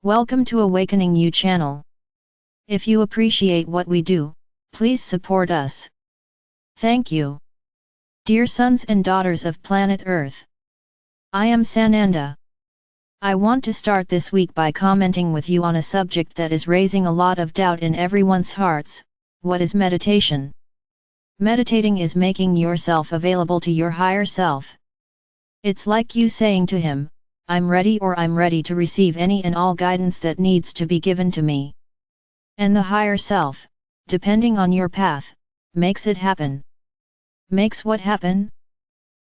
Welcome to AwakeningYOU channel. If you appreciate what we do, please support us. Thank you. Dear sons and daughters of planet Earth, I am Sananda. I want to start this week by commenting with you on a subject that is raising a lot of doubt in everyone's hearts. What is meditation? Meditating is making yourself available to your higher self. It's like you saying to him, I'm ready, or I'm ready to receive any and all guidance that needs to be given to me. And the higher self, depending on your path, makes it happen. Makes what happen?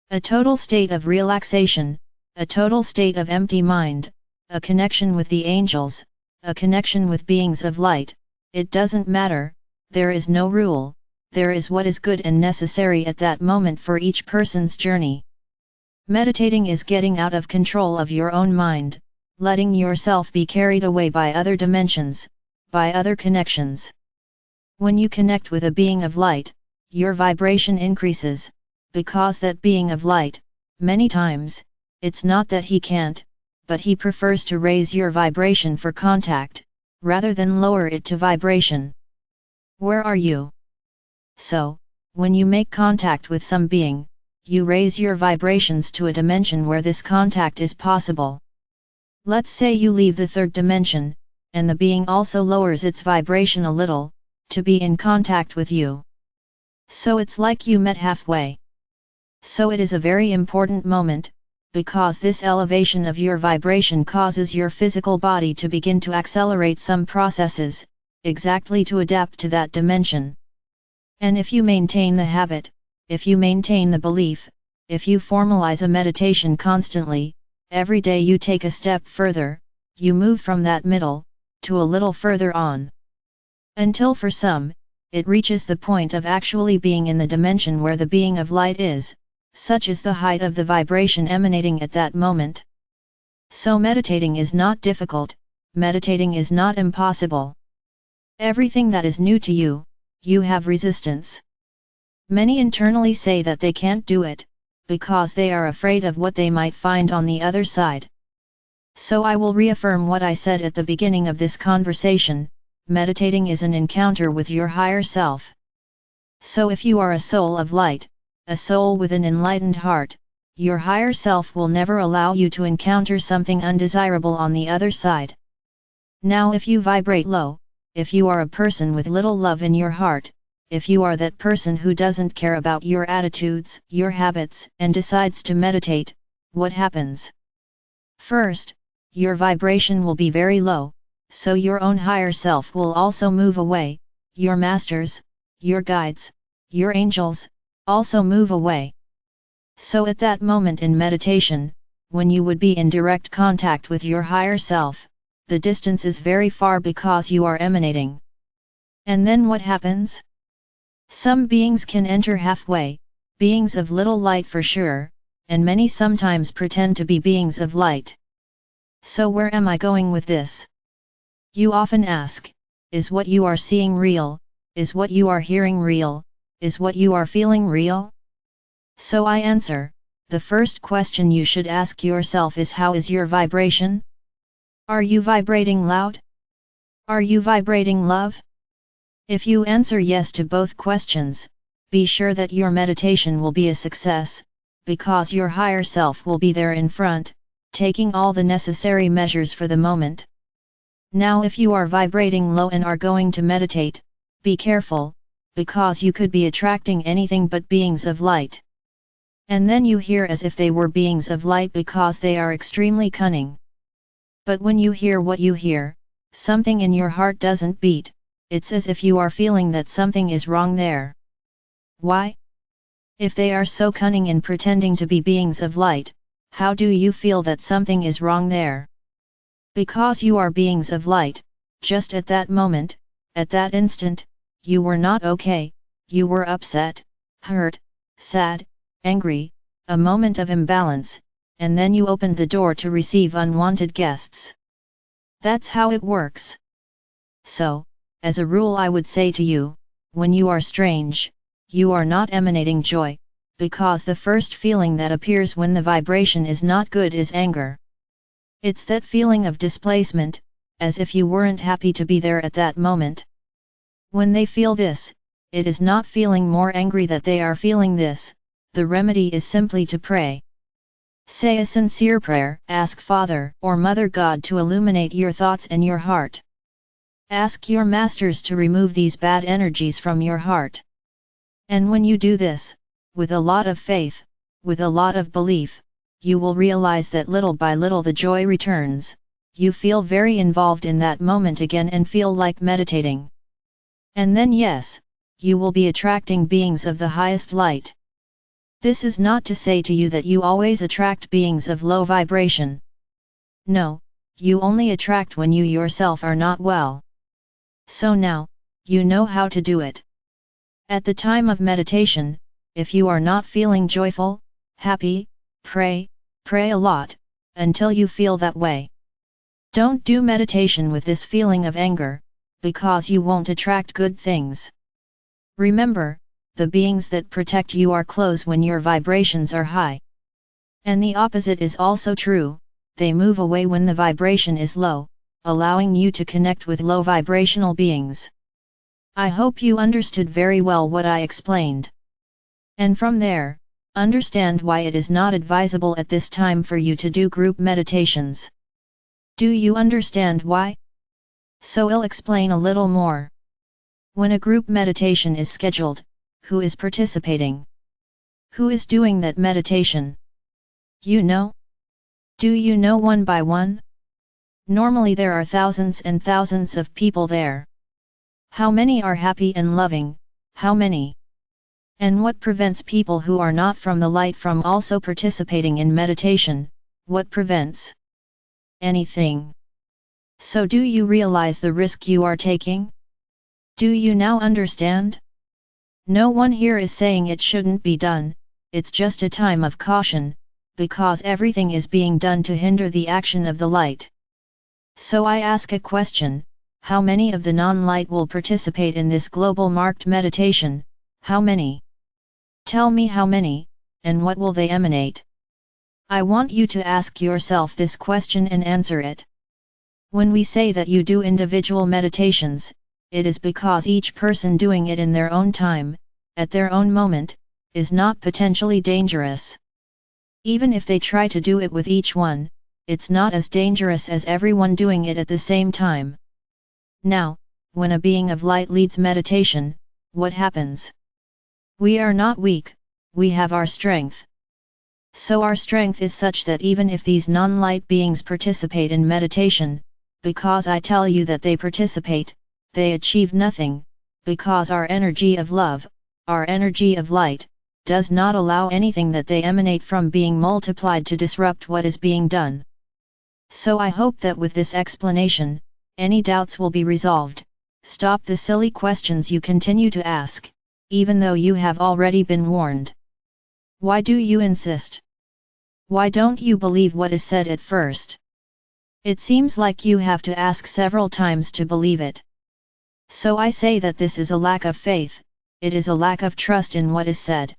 A total state of relaxation, a total state of empty mind, a connection with the angels, a connection with beings of light. It doesn't matter, there is no rule, there is what is good and necessary at that moment for each person's journey. Meditating is getting out of control of your own mind, letting yourself be carried away by other dimensions, by other connections. When you connect with a being of light, your vibration increases, because that being of light, many times, it's not that he can't, but he prefers to raise your vibration for contact, rather than lower it to vibration. Where are you? So, when you make contact with some being, you raise your vibrations to a dimension where this contact is possible. Let's say you leave the third dimension, and the being also lowers its vibration a little, to be in contact with you. So it's like you met halfway. So it is a very important moment, because this elevation of your vibration causes your physical body to begin to accelerate some processes, exactly to adapt to that dimension. And if you maintain the habit, if you maintain the belief, if you formalize a meditation constantly, every day you take a step further, you move from that middle, to a little further on. Until for some, it reaches the point of actually being in the dimension where the being of light is, such is the height of the vibration emanating at that moment. So meditating is not difficult, meditating is not impossible. Everything that is new to you, you have resistance. Many internally say that they can't do it, because they are afraid of what they might find on the other side. So I will reaffirm what I said at the beginning of this conversation: meditating is an encounter with your higher self. So if you are a soul of light, a soul with an enlightened heart, your higher self will never allow you to encounter something undesirable on the other side. Now if you vibrate low, if you are a person with little love in your heart, if you are that person who doesn't care about your attitudes, your habits, and decides to meditate, what happens? First, your vibration will be very low, so your own higher self will also move away, your masters, your guides, your angels, also move away. So at that moment in meditation, when you would be in direct contact with your higher self, the distance is very far because you are emanating. And then what happens? Some beings can enter halfway, beings of little light for sure, and many sometimes pretend to be beings of light. So where am I going with this? You often ask, is what you are seeing real? Is what you are hearing real? Is what you are feeling real? So I answer, the first question you should ask yourself is, how is your vibration? Are you vibrating loud? Are you vibrating love? If you answer yes to both questions, be sure that your meditation will be a success, because your higher self will be there in front, taking all the necessary measures for the moment. Now if you are vibrating low and are going to meditate, be careful, because you could be attracting anything but beings of light. And then you hear as if they were beings of light because they are extremely cunning. But when you hear what you hear, something in your heart doesn't beat. It's as if you are feeling that something is wrong there. Why? If they are so cunning in pretending to be beings of light, how do you feel that something is wrong there? Because you are beings of light, just at that moment, at that instant, you were not okay, you were upset, hurt, sad, angry, a moment of imbalance, and then you opened the door to receive unwanted guests. That's how it works. So, as a rule I would say to you, when you are strange, you are not emanating joy, because the first feeling that appears when the vibration is not good is anger. It's that feeling of displacement, as if you weren't happy to be there at that moment. When they feel this, it is not feeling more angry that they are feeling this, the remedy is simply to pray. Say a sincere prayer, ask Father or Mother God to illuminate your thoughts and your heart. Ask your masters to remove these bad energies from your heart. And when you do this, with a lot of faith, with a lot of belief, you will realize that little by little the joy returns, you feel very involved in that moment again and feel like meditating. And then yes, you will be attracting beings of the highest light. This is not to say to you that you always attract beings of low vibration. No, you only attract when you yourself are not well. So now, you know how to do it. At the time of meditation, if you are not feeling joyful, happy, pray a lot, until you feel that way. Don't do meditation with this feeling of anger, because you won't attract good things. Remember, the beings that protect you are close when your vibrations are high. And the opposite is also true, they move away when the vibration is low, allowing you to connect with low vibrational beings. I hope you understood very well what I explained. And from there, understand why it is not advisable at this time for you to do group meditations. Do you understand why? So I'll explain a little more. When a group meditation is scheduled, who is participating? Who is doing that meditation? You know? Do you know one by one? Normally there are thousands and thousands of people there. How many are happy and loving, how many? And what prevents people who are not from the light from also participating in meditation? What prevents? Anything. So do you realize the risk you are taking? Do you now understand? No one here is saying it shouldn't be done, it's just a time of caution, because everything is being done to hinder the action of the light. So I ask a question, how many of the non-light will participate in this global marked meditation? How many? Tell me how many, and what will they emanate? I want you to ask yourself this question and answer it. When we say that you do individual meditations, it is because each person doing it in their own time, at their own moment, is not potentially dangerous. Even if they try to do it with each one, it's not as dangerous as everyone doing it at the same time. Now, when a being of light leads meditation, what happens? We are not weak, we have our strength. So our strength is such that even if these non-light beings participate in meditation, because I tell you that they participate, they achieve nothing, because our energy of love, our energy of light, does not allow anything that they emanate from being multiplied to disrupt what is being done. So I hope that with this explanation, any doubts will be resolved. Stop the silly questions you continue to ask, even though you have already been warned. Why do you insist? Why don't you believe what is said at first? It seems like you have to ask several times to believe it. So I say that this is a lack of faith, it is a lack of trust in what is said.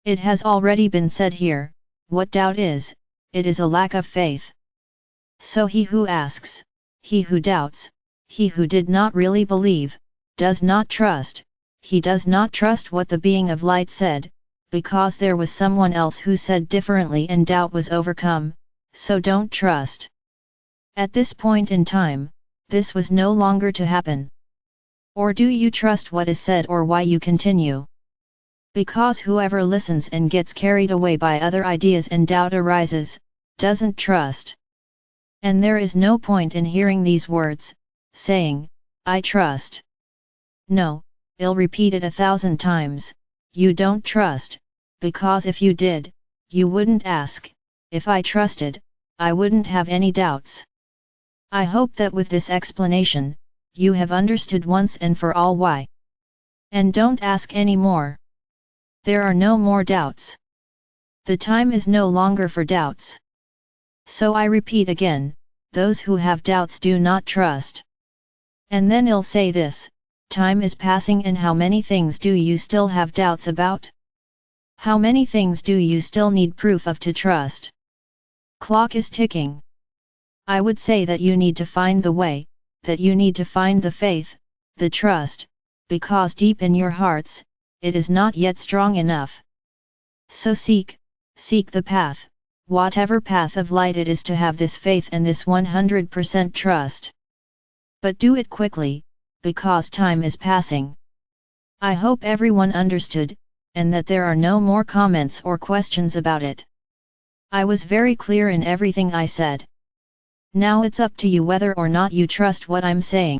It has already been said here, what doubt is, it is a lack of faith. So he who asks, he who doubts, he who did not really believe, does not trust, he does not trust what the being of light said, because there was someone else who said differently and doubt was overcome, so don't trust. At this point in time, this was no longer to happen. Or do you trust what is said or why you continue? Because whoever listens and gets carried away by other ideas and doubt arises, doesn't trust. And there is no point in hearing these words, saying, I trust. No, I'll repeat it 1,000 times, you don't trust, because if you did, you wouldn't ask, if I trusted, I wouldn't have any doubts. I hope that with this explanation, you have understood once and for all why. And don't ask any more. There are no more doubts. The time is no longer for doubts. So I repeat again, those who have doubts do not trust. And then I'll say this, time is passing and how many things do you still have doubts about? How many things do you still need proof of to trust? Clock is ticking. I would say that you need to find the way, that you need to find the faith, the trust, because deep in your hearts, it is not yet strong enough. So seek the path, whatever path of light it is, to have this faith and this 100% trust. But do it quickly, because time is passing. I hope everyone understood, and that there are no more comments or questions about it. I was very clear in everything I said. Now it's up to you whether or not you trust what I'm saying.